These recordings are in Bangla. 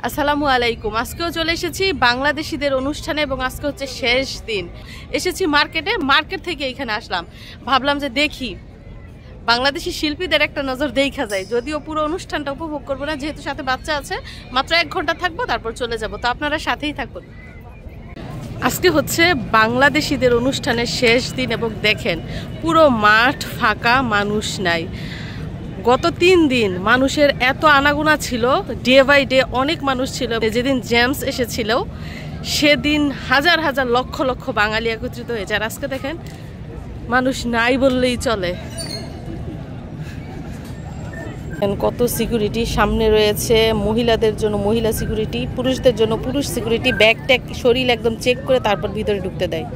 আসসালামু আলাইকুম। আজকেও চলে এসেছি বাংলাদেশিদের অনুষ্ঠানে এবং আজকে হচ্ছে শেষ দিন। এসেছি মার্কেট থেকে এখানে আসলাম, ভাবলাম যে দেখি বাংলাদেশি শিল্পীদের একটা নজর দেখা যায়। যদিও পুরো অনুষ্ঠানটা উপভোগ করবো না, যেহেতু সাথে বাচ্চা আছে, মাত্র 1 ঘন্টা থাকবো, তারপর চলে যাব। তো আপনারা সাথেই থাকুন। আজকে হচ্ছে বাংলাদেশিদের অনুষ্ঠানের শেষ দিন এবং দেখেন পুরো মাঠ ফাঁকা, মানুষ নাই। গত 3 দিন মানুষের এত আনাগোনা ছিল, ডে বাই ডে অনেক মানুষ ছিল। যেদিন জেমস এসেছিল সেদিন হাজার হাজার লক্ষ লক্ষ বাঙালি একত্রিত হয়েছে। আর আজকে দেখেন মানুষ নাই বললেই চলে। কত সিকিউরিটি, সামনে রয়েছে মহিলাদের জন্য মহিলা সিকিউরিটি, পুরুষদের জন্য পুরুষ সিকিউরিটি। ব্যাগ ট্যাগ শরীর একদম চেক করে তারপর ভিতরে ঢুকতে দেয়।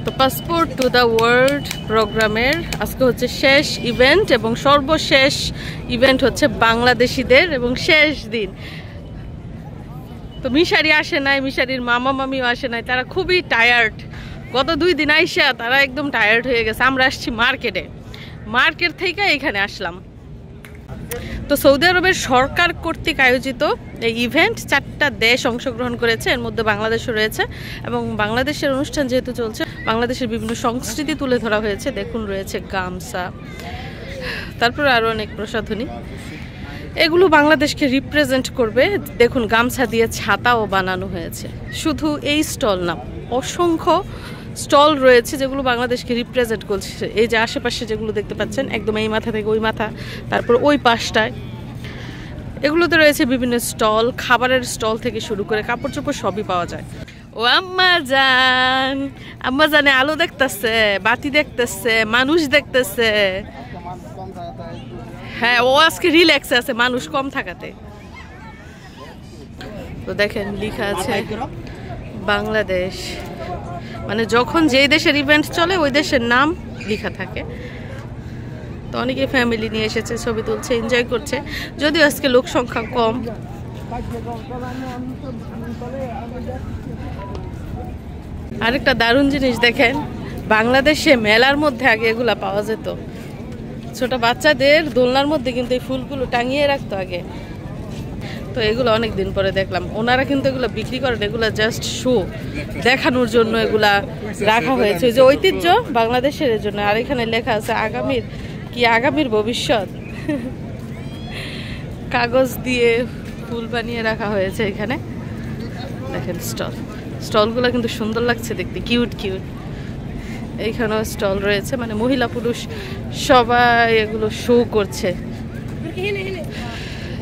তো পাসপোর্ট টু দ্য ওয়ার্ল্ড প্রোগ্রামের আজকে হচ্ছে শেষ ইভেন্ট এবং সর্বশেষ ইভেন্ট হচ্ছে বাংলাদেশিদের এবং শেষ দিন। তো মিশারি আসে নাই, মিশারির মামা মামিও আসে নাই, তারা খুবই টায়ার্ড। গত 2 দিন আইসা তারা একদম টায়ার্ড হয়ে গেছে। আমরা আসছি মার্কেট থেকে এখানে আসলাম। তো সৌদি আরবের সরকার কর্তৃক আয়োজিত এই ইভেন্ট, 4টা দেশ অংশগ্রহণ করেছে, এর মধ্যে বাংলাদেশও রয়েছে। এবং বাংলাদেশের অনুষ্ঠান যেহেতু চলছে, বাংলাদেশের বিভিন্ন সংস্কৃতি তুলে ধরা হয়েছে। দেখুন রয়েছে গামছা, তারপর আরও অনেক প্রসাধনী, এগুলো বাংলাদেশকে রিপ্রেজেন্ট করবে। দেখুন গামছা দিয়ে ছাতাও বানানো হয়েছে। শুধু এই স্টল না, অসংখ্য স্টল রয়েছে যেগুলো বাংলাদেশকে রিপ্রেজেন্ট করছে। এই যে আশেপাশে যেগুলো দেখতে পাচ্ছেন, একদম এই মাথা থেকে ওই মাথা, তারপর ওই পাশটায়, এগুলোতে রয়েছে বিভিন্ন স্টল, খাবারের স্টল থেকে শুরু করে কাপড় চোপড় সবই পাওয়া যায়। ও আম্মা জানে আলো দেখতেছে, বাতি দেখতেছে, মানুষ দেখতেছে। হ্যাঁ, ও আজকে রিল্যাক্সে আছে মানুষ কম থাকাতে। তো দেখেন লেখা আছে বাংলাদেশ, মানে যখন যেই দেশের ইভেন্ট চলে ওই দেশের নাম লেখা থাকে। তো অনেকে ফ্যামিলি নিয়ে এসেছে, ছবি তুলছে, এনজয় করছে, যদিও আজকে লোক সংখ্যা কম। আরেকটা দারুণ জিনিস দেখেন, বাংলাদেশে মেলার মধ্যে আগে এগুলা পাওয়া যেত। ছোট বাচ্চাদের দোলনার মধ্যে কিন্তু এই ফুলগুলো টাঙিয়ে রাখতো আগে। তো এগুলো অনেক দিন পরে দেখলাম। ওনারা কিন্তু এগুলো বিক্রি করেন, এগুলো জাস্ট শো দেখানোর জন্য এগুলা রাখা হয়েছে, যে ঐতিহ্য বাংলাদেশের জন্য। আর এখানে লেখা আছে আগামীর ভবিষ্যৎ। কাগজ দিয়ে ফুল বানিয়ে রাখা হয়েছে এখানে। দেখেন স্টলগুলো কিন্তু সুন্দর লাগছে দেখতে, কিউট। এইখানেও স্টল রয়েছে, মানে মহিলা পুরুষ সবাই এগুলো শো করছে।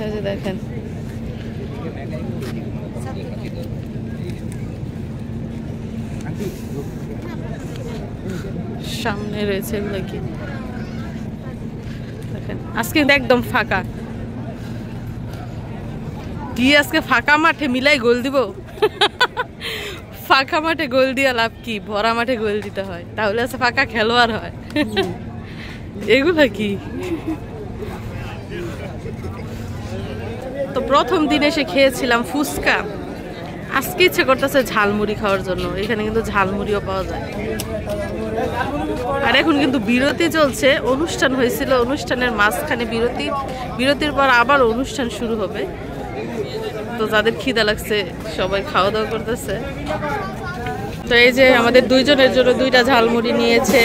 এই যে দেখেন সামনে রয়েছে এগুলো কি দেখেন। আজকে একদম ফাঁকা, কি আজকে ফাঁকা মাঠে মিলাই গোল দিব? ফাঁকা মাঠে গোল দিয়া লাভ কি, ভরা মাঠে গোল দিতে হয়, তাহলে আছে ফাঁকা খেলোয়াড় হয়। এগুলা কি? তো প্রথম দিন এসে খেয়েছিলাম ফুচকা, আজকে ইচ্ছে করতেছে ঝালমুড়ি খাওয়ার জন্য। এখানে কিন্তু ঝালমুড়িও পাওয়া যায়। আর এখন কিন্তু বিরতি চলছে, অনুষ্ঠান হয়েছিল, অনুষ্ঠানের মাঝখানে বিরতির পর আবার অনুষ্ঠান শুরু হবে। তো যাদের খিদা লাগছে সবাই খাওয়া দাওয়া করতেছে। তো এই যে আমাদের 2 জনের জন্য 2টা ঝালমুড়ি নিয়েছে,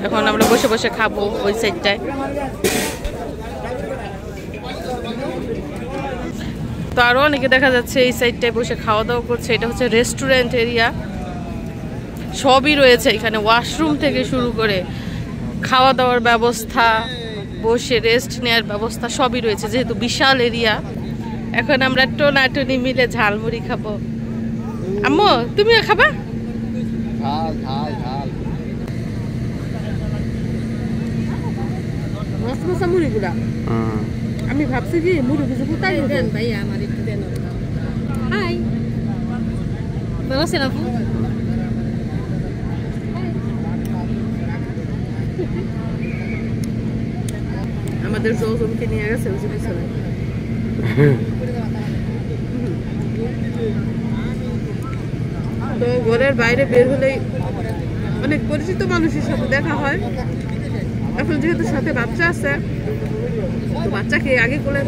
এখন আমরা বসে বসে খাবো ওই সাইডটায়। তো আরো অনেকে দেখা যাচ্ছে এই সাইডটায় বসে খাওয়া দাওয়া করছে। এটা হচ্ছে রেস্টুরেন্ট এরিয়া, সবই রয়েছে এখানে, ওয়াশরুম থেকে শুরু করে খাওয়া দাওয়ার ব্যবস্থা, বসে রেস্ট নেওয়ার ব্যবস্থা সবই রয়েছে, যেহেতু বিশাল এরিয়া। এখন আমরা টোনাটুনি মিলে ঝালমুড়ি খাবো। আম্মু তুমিও খাবা? আমি ভাবছি কি মুড়ি কিছু কোথায় দেন ভাই, আমার একটু দেন। হাই ভালো আছেন আপু? আমাদের জমকে নিয়ে গেছে ওই পিছনে। তো ঘরের বাইরে বের হলেই অনেক পরিচিত মানুষের সাথে দেখা হয়। এখন যেহেতু সাথে বাচ্চা আছে, তো বাচ্চাকে আগে কোলে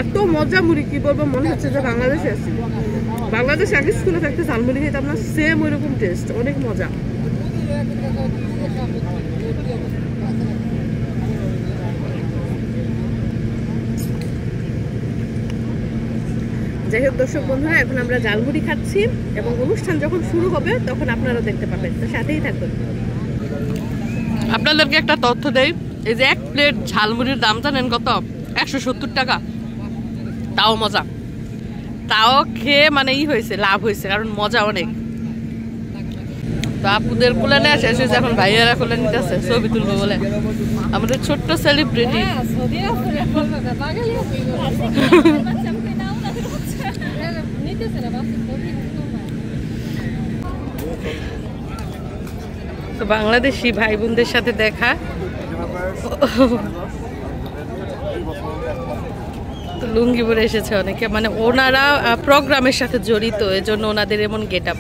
এত মজা মুড়ি কি বলবো, মনে হচ্ছে যে বাংলাদেশে আছি। বাংলাদেশে আগে স্কুলে থাকতে ঝালমুড়ি খেতাম না, সেম ওইরকম টেস্ট, অনেক মজা। যাই হোক দর্শক বন্ধুরা, এখন আমরা ঝালমুড়ি খাচ্ছি এবং অনুষ্ঠান যখন শুরু হবে তখন আপনারা দেখতে পাবেন, তো সাথেই থাকবেন। আপনাদেরকে একটা তথ্য দেই, এই যে 1 প্লেট ঝালমুড়ির দাম জানেন কত? 170 টাকা। তাও মজা, তাও খেয়ে মানে হয়েছে, লাভ হয়েছে, কারণ মজা অনেক। তো আপুদের কোলে নেওয়া শেষ হয়েছে, এখন ভাইয়েরা কোলে নিতেছে ছবি তুলবো বলে, আমাদের ছোট্ট সেলিব্রিটি। তো বাংলাদেশি ভাই বোনদের সাথে দেখা, লুঙ্গি পরে এসেছে অনেকে, মানে ওনারা প্রোগ্রামের সাথে জড়িত, এজন্য ওনাদের এমন গেট আপ।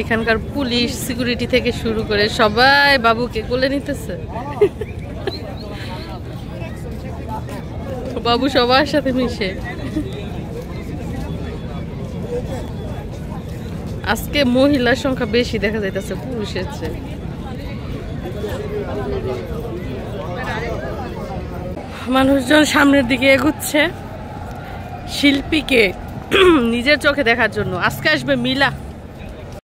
এখানকার পুলিশ সিকিউরিটি থেকে শুরু করে সবাই বাবুকে কোলে নিতেছে। বাবু সবার সাথে মিশে। আজকে মহিলার সংখ্যা বেশি দেখা যাইতেছে পুরুষের চেয়ে। মানুষজন সামনের দিকে এগুচ্ছে শিল্পীকে নিজের চোখে দেখার জন্য। আজকে আসবে মিলা।